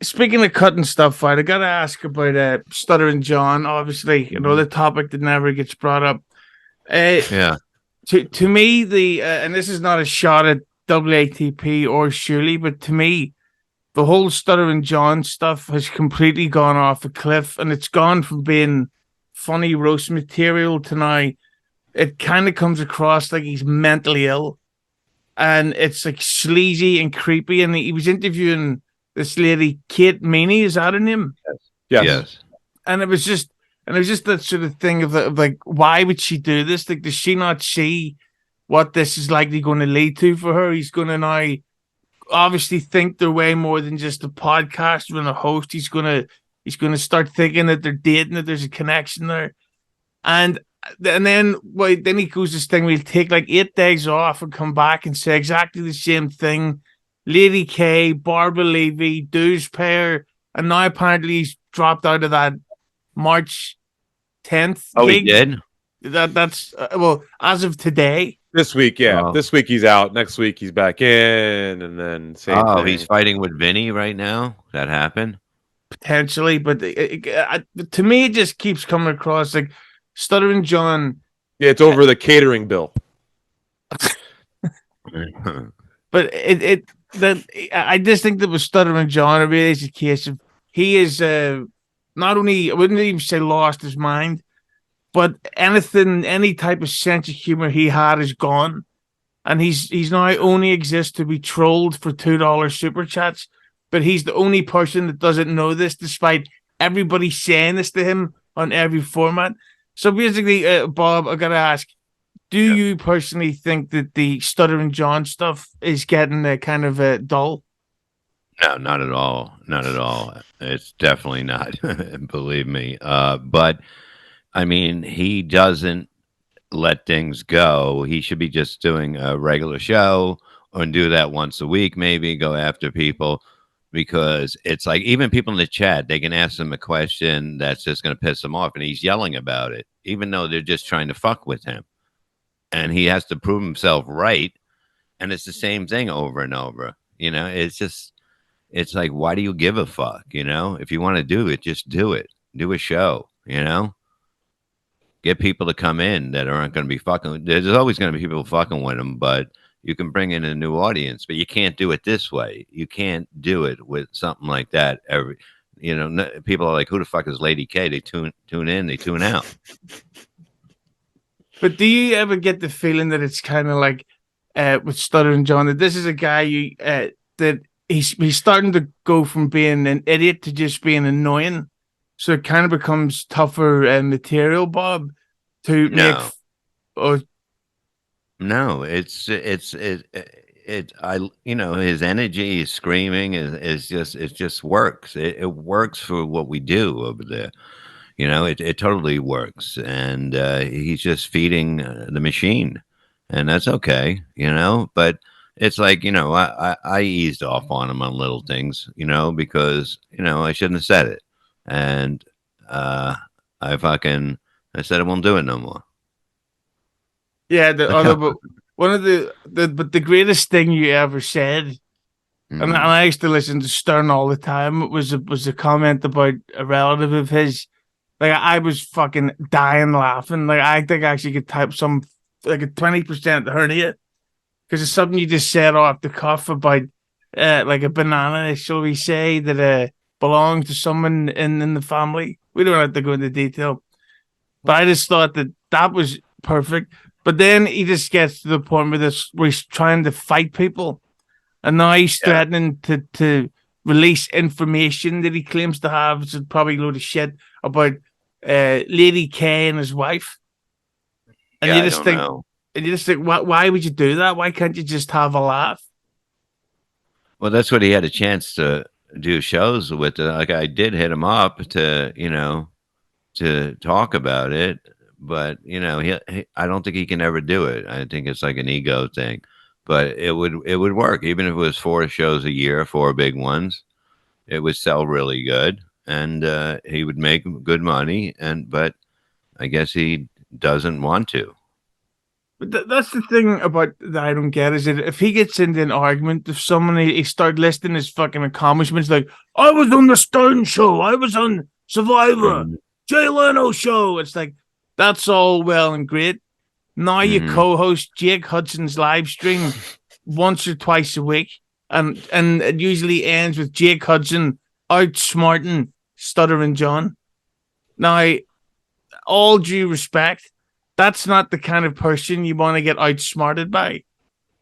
speaking of cutting stuff out, I got to ask about Stuttering John. Obviously, the topic that never gets brought up. Yeah. To me, and this is not a shot at WATP or Shuli, but to me, the whole Stuttering John stuff has completely gone off a cliff, and it's gone from being funny roast material to now it kind of comes across like he's mentally ill, and it's like sleazy and creepy. And he was interviewing this lady, Kate Meany, is that her name? Yes. And it was just that sort of thing of like, why would she do this? Like, does she not see what this is likely going to lead to for her? He's going to now obviously think they're way more than just a podcaster and a host. He's going to start thinking that they're dating, that there's a connection there. And then he goes this thing where he'll take like 8 days off and come back and say exactly the same thing. Lady K, Barbara Levy, Dues Pair, and now apparently he's dropped out of that March 10th. Oh, gig. He did? That's well, as of today. This week, yeah. Oh. This week he's out. Next week he's back in, and then same thing. He's fighting with Vinny right now? That happened? Potentially, but to me it just keeps coming across like Stuttering John. Yeah, it's over the catering bill. But I just think that with Stuttering John, it really is a case of he is not only, I wouldn't even say lost his mind, but any type of sense of humor he had is gone, and he's now only exists to be trolled for $2 super chats. But he's the only person that doesn't know this, despite everybody saying this to him on every format. So basically, Bob, I gotta ask: do you personally think that the Stuttering John stuff is getting kind of dull? No, not at all. Not at all. It's definitely not. Believe me. But I mean, he doesn't let things go. He should be just doing a regular show and do that once a week, maybe go after people, because it's like even people in the chat, they can ask him a question that's just going to piss him off, and he's yelling about it, even though they're just trying to fuck with him. And he has to prove himself right. And it's the same thing over and over. It's like, why do you give a fuck? If you want to do it, just do it. Do a show, Get people to come in that aren't going to be fucking. There's always going to be people fucking with them, but you can bring in a new audience, but you can't do it this way. You can't do it with something like that. People are like, who the fuck is Lady K? They tune in, they tune out. But do you ever get the feeling that it's kind of like with Stuttering John, that this is a guy that he's starting to go from being an idiot to just being annoying, so it kind of becomes tougher material, Bob, to make. No, his energy, his screaming it just works. It works for what we do over there. It totally works, and he's just feeding the machine, and that's okay, but it's like, I eased off on him on little things, because, I shouldn't have said it, and I said I won't do it no more. Yeah, but one of the greatest thing you ever said, and I used to listen to Stern all the time, was a comment about a relative of his. Like, I was fucking dying laughing. Like, I think I actually could type some, like a 20% hernia, because it's something you just said off the cuff about, like a banana, shall we say, that belonged to someone in the family. We don't have to go into detail, but I just thought that was perfect. But then he just gets to the point where he's trying to fight people, and now he's threatening to release information that he claims to have, which is probably a load of shit about Lady K and his wife. And you just think, why would you do that? Why can't you just have a laugh? Well, that's what he had a chance to do shows with. Like, I did hit him up to talk about it, but I don't think he can ever do it. I think it's like an ego thing, but it would work even if it was 4 shows a year, 4 big ones. It would sell really good, and he would make good money. But I guess he doesn't want to. But that's the thing about that I don't get is that if he gets into an argument with someone, he start listing his fucking accomplishments like, I was on the Stern Show, I was on Survivor, Jay Leno Show. It's like, that's all well and great. Now you co-host Jake Hudson's live stream once or twice a week, and it usually ends with Jake Hudson outsmarting Stuttering John. Now, all due respect, that's not the kind of person you want to get outsmarted by,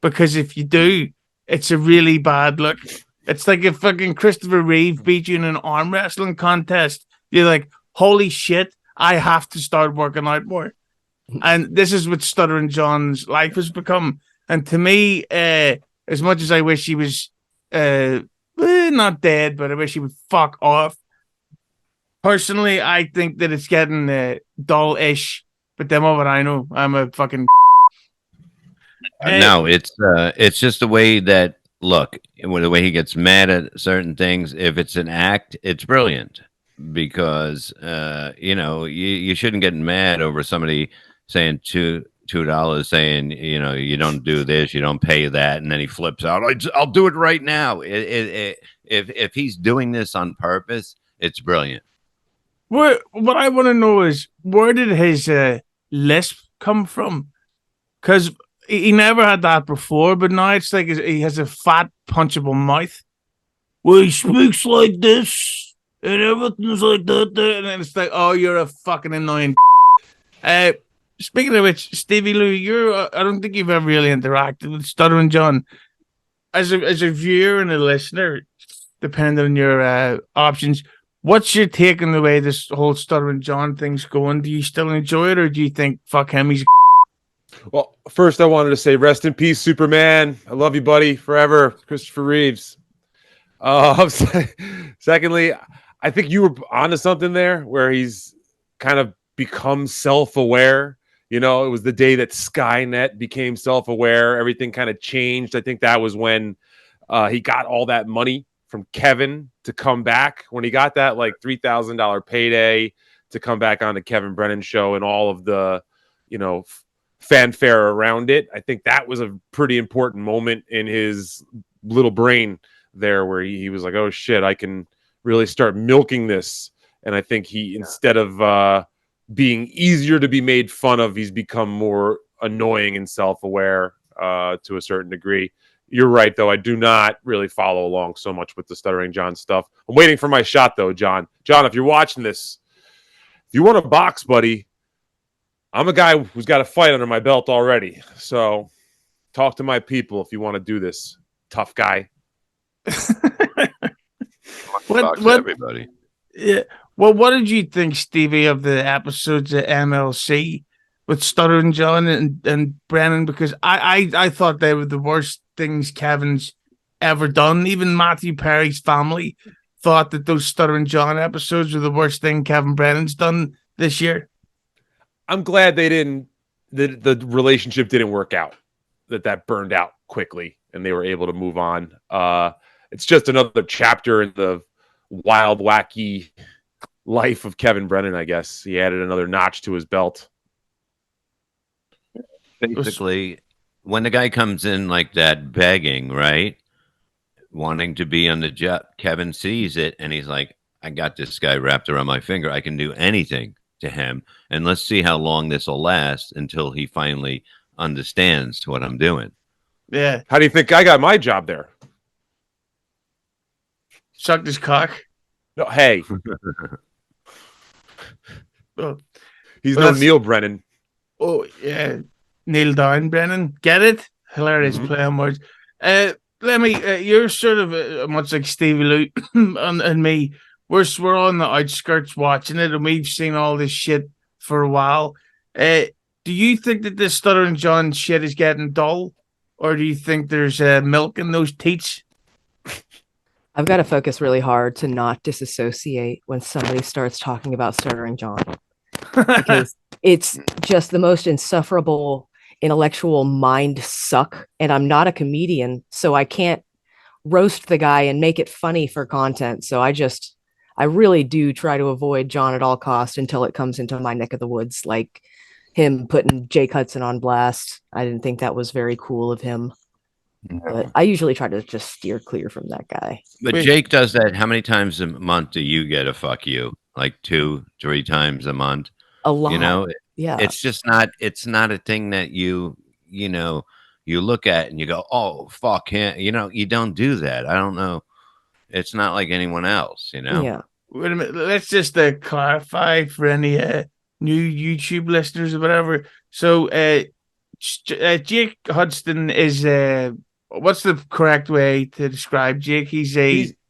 because if you do, it's a really bad look. It's like if fucking Christopher Reeve beat you in an arm wrestling contest. You're like, holy shit, I have to start working out more. And this is what Stuttering John's life has become. And to me, as much as I wish he was not dead, but I wish he would fuck off. Personally, I think that it's getting dull-ish. But then what would I know? I'm a fucking... No, it's just the way that, look, the way he gets mad at certain things. If it's an act, it's brilliant. Because, you shouldn't get mad over somebody saying $2, saying, you don't do this, you don't pay that, and then he flips out. I'll do it right now. If he's doing this on purpose, it's brilliant. What I want to know is, where did his lisp come from? Because he never had that before, but now it's like he has a fat, punchable mouth. Well, he speaks like this, and everything's like that. And then it's like, oh, you're a fucking annoying. Speaking of which, Stevie Lou, I don't think you've ever really interacted with Stuttering John. As a viewer and a listener, depending on your options, what's your take on the way this whole Stuttering John thing's going? Do you still enjoy it, or do you think, fuck him, he's... Well, first I wanted to say rest in peace, Superman. I love you, buddy, forever. Christopher Reeves. Secondly, I think you were onto something there where he's kind of become self-aware. It was the day that Skynet became self-aware. Everything kind of changed. I think that was when he got all that money from Kevin to come back. When he got that like $3,000 payday to come back on the Kevin Brennan show and all of the, fanfare around it. I think that was a pretty important moment in his little brain there where he was like, oh shit, I can really start milking this. And I think instead of being easier to be made fun of, he's become more annoying and self-aware to a certain degree. You're right, though. I do not really follow along so much with the Stuttering John stuff. I'm waiting for my shot, though, John. John, if you're watching this, if you want to box, buddy, I'm a guy who's got a fight under my belt already. So talk to my people if you want to do this. Tough guy. What everybody? Yeah. Well, what did you think, Stevie, of the episodes of MLC with Stuttering John and Brennan? Because I thought they were the worst things Kevin's ever done. Even Matthew Perry's family thought that those Stuttering John episodes were the worst thing Kevin Brennan's done this year. I'm glad the relationship didn't work out, that burned out quickly and they were able to move on. It's just another chapter in the wild, wacky life of Kevin Brennan, I guess. He added another notch to his belt. Basically, when the guy comes in like that begging, right, wanting to be on the job, Kevin sees it and he's like, I got this guy wrapped around my finger. I can do anything to him, and let's see how long this will last until he finally understands what I'm doing. Yeah. How do you think I got my job there? Sucked his cock. No, hey. Oh. He's no Neil Brennan. Oh, yeah. Neil Down Brennan. Get it? Hilarious play on words. Lemmi, you're sort of much like Stevie Lou and me. We're on the outskirts watching it, and we've seen all this shit for a while. Do you think that this Stuttering John shit is getting dull, or do you think there's milk in those teats? I've got to focus really hard to not disassociate when somebody starts talking about Stuttering John, because it's just the most insufferable intellectual mind suck. And I'm not a comedian, so I can't roast the guy and make it funny for content. So I really do try to avoid John at all costs until it comes into my neck of the woods. Like, him putting Jake Hudson on blast. I didn't think that was very cool of him. But I usually try to just steer clear from that guy. But Jake does that. How many times a month do you get a fuck you? Like 2-3 times a month? A lot. You know, yeah. It's just not. It's not a thing that you look at and you go, oh fuck him. You know, you don't do that. I don't know. It's not like anyone else. You know. Yeah. Wait a minute. Let's just clarify for any new YouTube listeners or whatever. So, Jake Hudson is what's the correct way to describe Jake? He's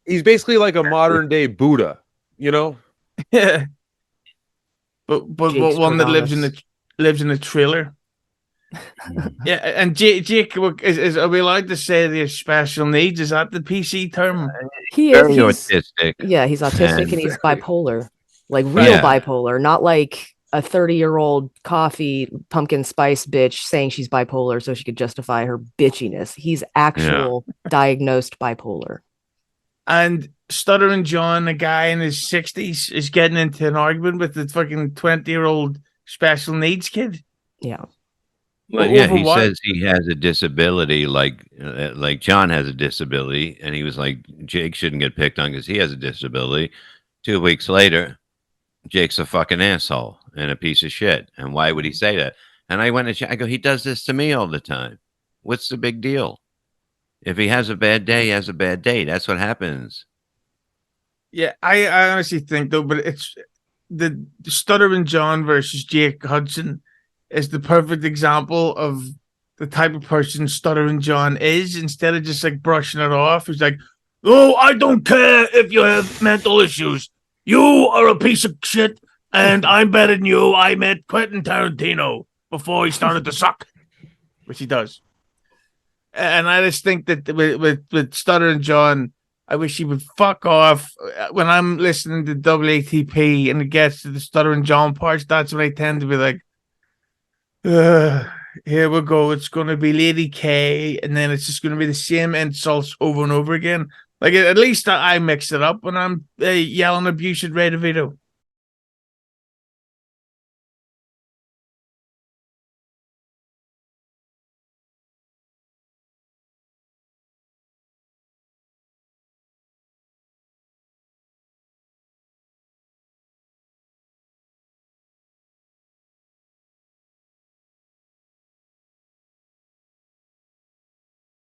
basically like a modern day Buddha, you know. Yeah. But Jake's one that lives Cordalis. in a trailer. Yeah, and Jake is are we allowed to say they have special needs? Is that the PC term? He Very is. autistic. Yeah, he's autistic and he's bipolar. Like real bipolar, not like a 30-year-old coffee pumpkin spice bitch saying she's bipolar so she could justify her bitchiness. He's actual diagnosed bipolar. And Stuttering John, a guy in his 60s, is getting into an argument with the fucking 20-year-old special needs kid. Yeah. Well, yeah, he says he has a disability, like John has a disability, and he was like, Jake shouldn't get picked on because he has a disability. 2 weeks later, Jake's a fucking asshole and a piece of shit. And why would he say that? And I went and I go, he does this to me all the time. What's the big deal? If he has a bad day, he has a bad day. That's what happens. Yeah, I honestly think though, but it's the Stuttering John versus Jake Hudson is the perfect example of the type of person Stuttering John is. Instead of just like brushing it off, he's like, "Oh, I don't care if you have mental issues. You are a piece of shit, and I'm better than you. I met Quentin Tarantino before he started to suck," which he does. And I just think that with Stuttering John, I wish he would fuck off. When I'm listening to WATP and it gets to the Stuttering John parts, that's when I tend to be like, here we go. It's going to be Lady K, and then it's just going to be the same insults over and over again. Like, at least I mix it up when I'm yelling abuse at Ray DeVito.